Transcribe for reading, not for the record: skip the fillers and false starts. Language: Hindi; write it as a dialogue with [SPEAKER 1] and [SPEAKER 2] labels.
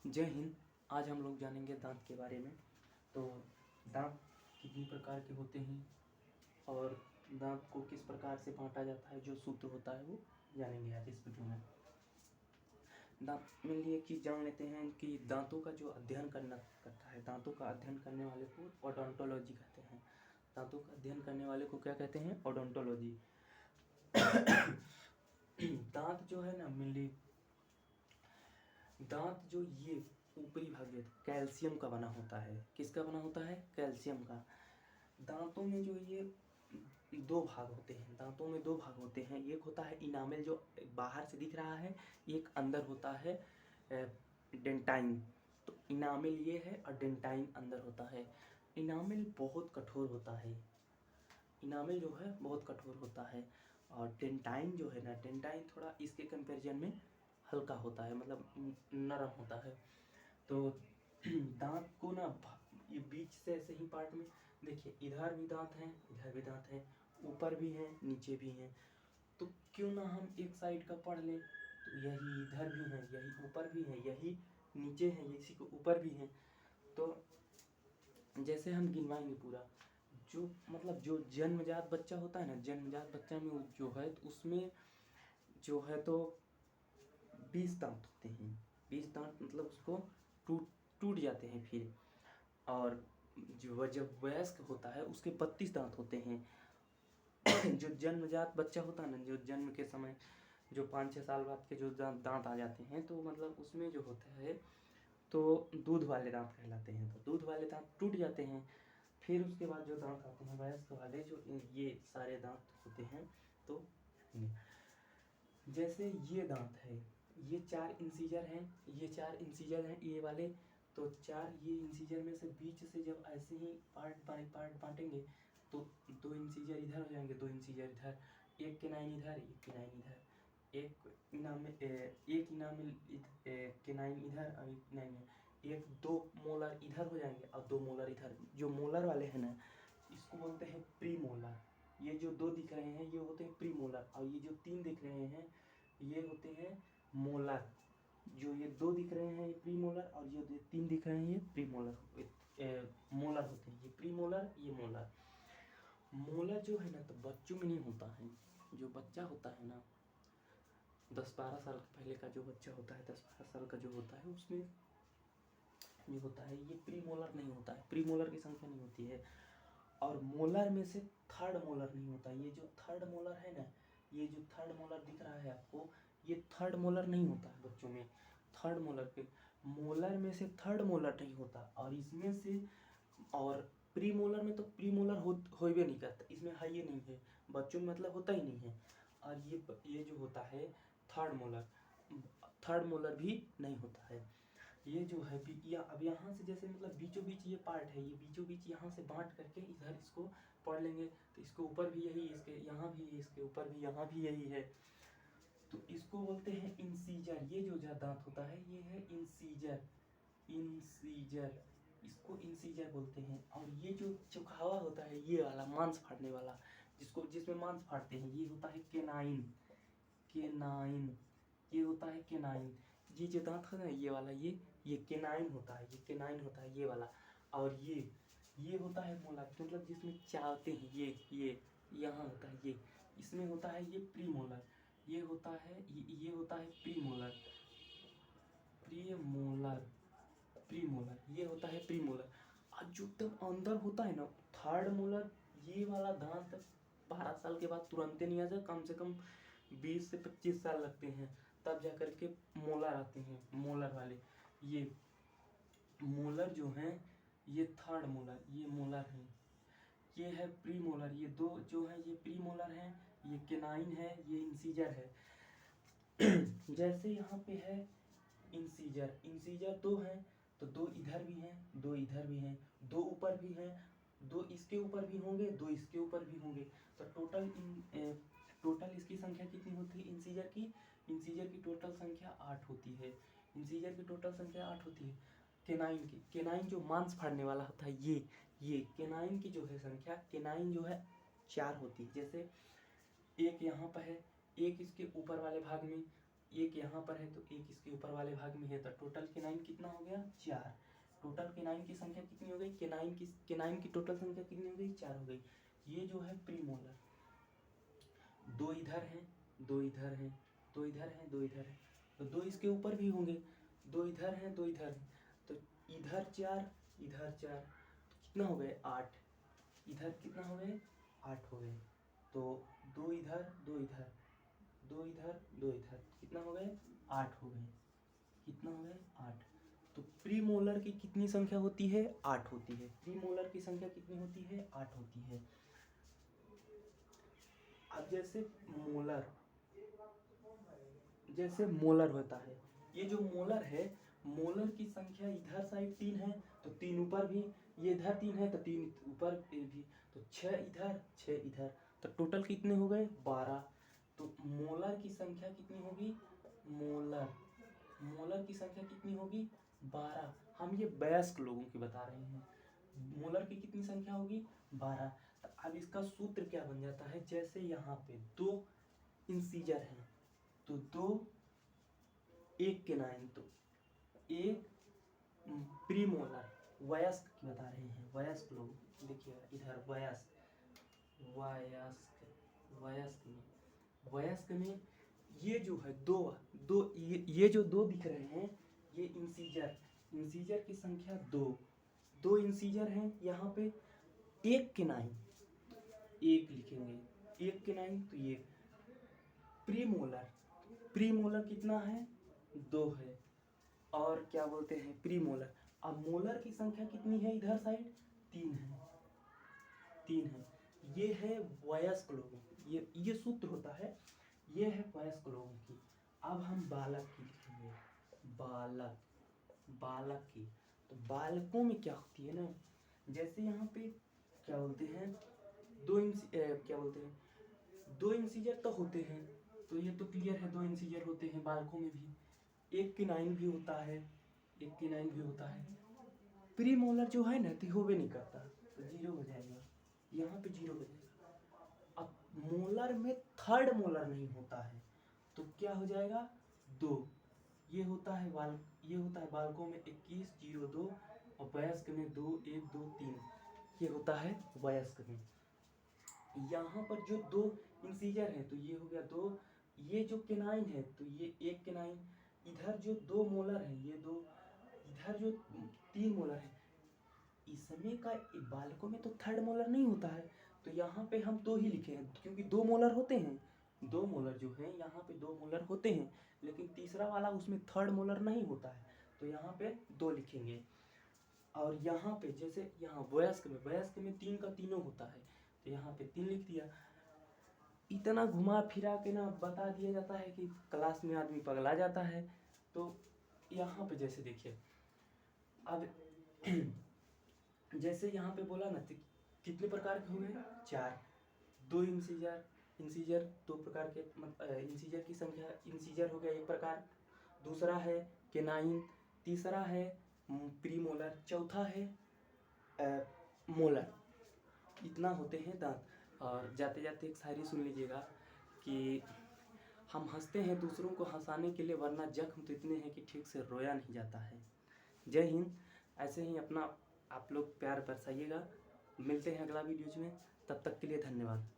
[SPEAKER 1] जय हिंद। आज हम लोग जानेंगे दांत के बारे में। तो दांत कितनी प्रकार के होते हैं और दांत को किस प्रकार से बांटा जाता है, जो सूत्र होता है वो जानेंगे आज इस वीडियो में। दांत में लिए कि जान लेते हैं कि दांतों का जो अध्ययन करता है, दांतों का अध्ययन करने वाले को ओडोंटोलॉजी कहते हैं। दांतों का अध्ययन करने वाले को क्या कहते हैं? ओडोंटोलॉजी। दांत जो है ना, मिली दांत जो ये ऊपरी भाग जो कैल्शियम का बना होता है। किसका बना होता है? कैल्शियम का। दांतों में जो ये दो भाग होते हैं, दांतों में दो भाग होते हैं। एक होता है इनामेल जो बाहर से दिख रहा है, एक अंदर होता है डेंटाइन। तो इनामेल ये है और डेंटाइन अंदर होता है। इनामेल बहुत कठोर होता है, इनामेल जो है बहुत कठोर होता है। और डेंटाइन जो है ना, डेंटाइन थोड़ा इसके कंपैरिजन में हल्का होता है, मतलब नरम होता है। तो दांत को ना ये बीच से ऐसे ही पार्ट में देखिए, इधर भी दांत हैं, इधर भी दांत हैं, ऊपर भी हैं, नीचे भी हैं। तो क्यों ना हम एक साइड का पढ़ लें। तो यही इधर भी है, यही ऊपर भी है, यही नीचे है, इसी को ऊपर भी है। तो जैसे हम गिनवाएंगे पूरा, जो मतलब जो जन्मजात बच्चा होता है ना, जन्मजात बच्चा में जो है तो उसमें जो है तो 20 दांत होते हैं। 20 दांत मतलब उसको टूट टूट जाते हैं फिर। और जो जब वयस्क होता है उसके 32 दांत होते हैं। जो जन्मजात बच्चा होता है ना, जो जन्म के समय जो 5-6 साल बाद के जो दांत आ जाते हैं, तो मतलब उसमें जो होता है तो दूध वाले दांत कहलाते हैं। तो दूध वाले दांत टूट जाते हैं। फिर उसके बाद जो दांत आते हैं वयस्क वाले, जो ये सारे दांत होते हैं। तो जैसे ये दांत है, ये 4 इंसीजर हैं, ये 4 इंसीजर हैं ये वाले। तो 4 ये इंसीजर में से बीच से जब ऐसे ही पार्ट बाय पार्ट बांटेंगे तो 2 इंसीजर इधर हो जाएंगे, 2 इंसीजर इधर, एक केनाइन इधर, एक केनाइन इधर, एक इनामिल केनाइन इधर और एक केनाइन, एक 2 मोलर इधर हो जाएंगे और 2 मोलर इधर। जो मोलर वाले हैं ना, इसको बोलते हैं प्री मोलर। ये जो 2 दिख रहे हैं ये होते हैं प्री मोलर, और ये जो 3 दिख रहे हैं ये होते हैं मोलर। जो ये 2 दिख रहे हैं ये प्री मोलर, और ये 3 दिख रहे हैं ये प्री मोलर मोलर होते हैं। ये प्री मोलर, ये मोलर। मोलर जो है ना, तो बच्चों में नहीं होता है। जो बच्चा होता है ना, 10-12 साल पहले का जो बच्चा होता है, 10-12 साल का जो होता है, उसमें ये होता है, ये प्री मोलर नहीं होता है, प्री मोलर की संख्या नहीं होती है। और मोलर में से थर्ड मोलर नहीं होता। ये जो थर्ड मोलर है ना, ये जो थर्ड मोलर दिख रहा है आपको, ये थर्ड मोलर नहीं होता है बच्चों में। थर्ड मोलर पे मोलर में से थर्ड मोलर नहीं होता, और इसमें से और प्री मोलर में तो प्री मोलर हो भी नहीं करता, इसमें है ये नहीं है बच्चों में, मतलब होता ही नहीं है। और ये जो होता है थर्ड मोलर, थर्ड मोलर भी नहीं होता है। ये जो है अब यहाँ से जैसे मतलब बीचों बीच ये पार्ट है, ये बीचों बीच यहाँ से बांट करके इधर इसको पढ़ लेंगे तो इसके ऊपर भी यही, इसके यहाँ भी, इसके ऊपर भी, यहाँ भी यही है। तो इसको बोलते हैं इंसीजर। ये जो दांत होता है ये है इंसीजर, इंसीजर, इसको इंसीजर बोलते हैं। और ये जो चौखावा होता है, ये वाला मांस फाड़ने वाला, जिसमें मांस फाड़ते हैं, ये होता है केनाइन। केनाइन, ये होता है केनाइन। ये जो दांत है ना, ये वाला, ये केनाइन होता है, ये केनाइन होता है ये वाला। और ये होता है मोलर, मतलब जिसमें चावते हैं, ये यहाँ होता है, ये इसमें होता है ये प्री मोलर। ये होता है ये होता है pre molar, pre molar, pre molar, ये होता है प्री मोलर। और जो तब अंदर होता है ना थर्ड मोलर, ये वाला दांत 12 साल के बाद तुरंत नहीं आ जाए, कम से कम 20 से 25 साल लगते हैं, तब जा करके मोलर आते हैं। मोलर वाले ये मोलर जो हैं, ये थर्ड मोलर, ये मोलर हैं, ये है प्री मोलर। ये 2 जो है ये प्री मोलर हैं, ये केनाइन है, ये इंसीजर है। जैसे यहाँ पे है इंसीजर, इंसीजर 2 हैं, तो 2 इधर भी हैं, 2 इधर भी हैं, 2 ऊपर भी हैं, 2 इसके ऊपर भी होंगे, 2 इसके ऊपर भी होंगे। तो टोटल इसकी संख्या कितनी होती है इंसीजर की? इंसीजर की टोटल संख्या 8 होती है। इंसीजर की टोटल संख्या 8 होती है। केनाइन की, केनाइन जो मांस फाड़ने वाला होता है, ये केनाइन की जो है संख्या, केनाइन जो है 4 होती है। जैसे एक यहाँ पर है, एक इसके ऊपर वाले भाग में, एक यहाँ पर है तो एक इसके ऊपर वाले भाग में है, तो टोटल केनाइन कितना हो गया 4। टोटल केनाइन की संख्या कितनी हो गई, केनाइन की टोटल संख्या कितनी हो गई 4 हो गई। ये जो है प्रीमोलर, 2 इधर हैं, 2 इधर हैं, 2 इधर हैं, 2 इधर हैं, तो 2 इसके ऊपर भी होंगे, 2 इधर हैं, 2 इधर हैं, तो इधर 4 इधर 4, तो कितना हो गए 8। इधर कितना हो गए 8 हो गए, तो 2 इधर 2 इधर, 2 इधर 2 इधर, कितना हो गए 8 हो गए, कितना हो गए 8। तो प्रीमोलर की कितनी संख्या होती है 8 होती है। प्रीमोलर की संख्या कितनी होती है 8 होती है। अब जैसे मोलर होता है, ये जो मोलर है, मोलर की संख्या इधर साइड 3 है तो 3 ऊपर भी, ये इधर 3 है तो 3 ऊपर भी, तो 6 इधर 6 इधर, तो टोटल कितने हो गए 12। तो मोलर की संख्या कितनी होगी, मोलर की संख्या कितनी होगी 12। हम ये वयस्क लोगों की बता रहे हैं, मोलर की कितनी संख्या होगी 12। तो अब इसका सूत्र क्या बन जाता है, जैसे यहाँ पे 2 इंसीजर हैं तो 2 एक केनाइन, तो एक प्रीमोलर, वयस्क की बता रहे हैं, वयस्क लोग देखिएगा इधर वयस्क में ये जो है ये जो 2 दिख रहे हैं, ये इंसीजर की संख्या 2 इंसीजर हैं यहाँ पे, एक केनाइन, एक लिखेंगे, एक केनाइन, तो ये प्रीमोलर कितना है 2 है, और क्या बोलते हैं प्रीमोलर। अब मोलर की संख्या कितनी है इधर साइड 3 है। ये है वयस्क लोगों की, ये सूत्र होता है, ये है वयस्क लोगों की। अब हम बालक की लिखेंगे, बालक की, तो बालकों में क्या होती है ना, जैसे यहाँ पे क्या बोलते हैं 2 इंसीजर तो होते हैं, तो ये तो क्लियर है 2 इंसीजर होते हैं बालकों में भी, एक केनाइन भी होता है, प्रीमोलर जो है ना तो होवे नहीं करता, तो 0 हो जाएगा, यहाँ पे 0 हो जाएगा। अब मोलर में थर्ड मोलर नहीं होता है, तो क्या हो जाएगा 2, ये होता है बालकों में 21 0 2, और वयस्क में 2 1 2 3, ये होता है वयस्क में। यहाँ पर जो 2 इंसीजर है तो ये हो गया 2, ये जो केनाइन है तो ये एक केनाइन, इधर जो 2 मोलर है ये 2, इधर जो 3 मोलर है, इसमें का बालकों में तो थर्ड मोलर नहीं होता है, तो यहाँ पे हम 2 ही लिखे हैं, क्योंकि 2 मोलर होते हैं, 2 मोलर जो है यहाँ पे 2 मोलर होते हैं, लेकिन तीसरा वाला उसमें थर्ड मोलर नहीं होता है, तो यहाँ पे 2 लिखेंगे। और यहाँ पे जैसे यहाँ वयस्क में 3 का तीनों होता है, तो यहाँ पे 3 लिख दिया। इतना घुमा फिरा के ना बता दिया जाता है कि क्लास में आदमी पगला जाता है। तो यहाँ पे जैसे देखिए, अब जैसे यहाँ पे बोला ना कितने प्रकार के हुए 4, 2 इंसीजर 2 प्रकार के, इंसीजर की संख्या, इंसीजर हो गया एक प्रकार, दूसरा है केनाइन, तीसरा है प्रीमोलर, चौथा है मोलर। इतना होते हैं दांत। और जाते जाते एक शायरी सुन लीजिएगा कि हम हंसते हैं दूसरों को हंसाने के लिए, वरना जख्म तो इतने हैं कि ठीक से रोया नहीं जाता है। जय हिंद। ऐसे ही अपना आप लोग प्यार बरसाइएगा। मिलते हैं अगला वीडियोज में, तब तक के लिए धन्यवाद।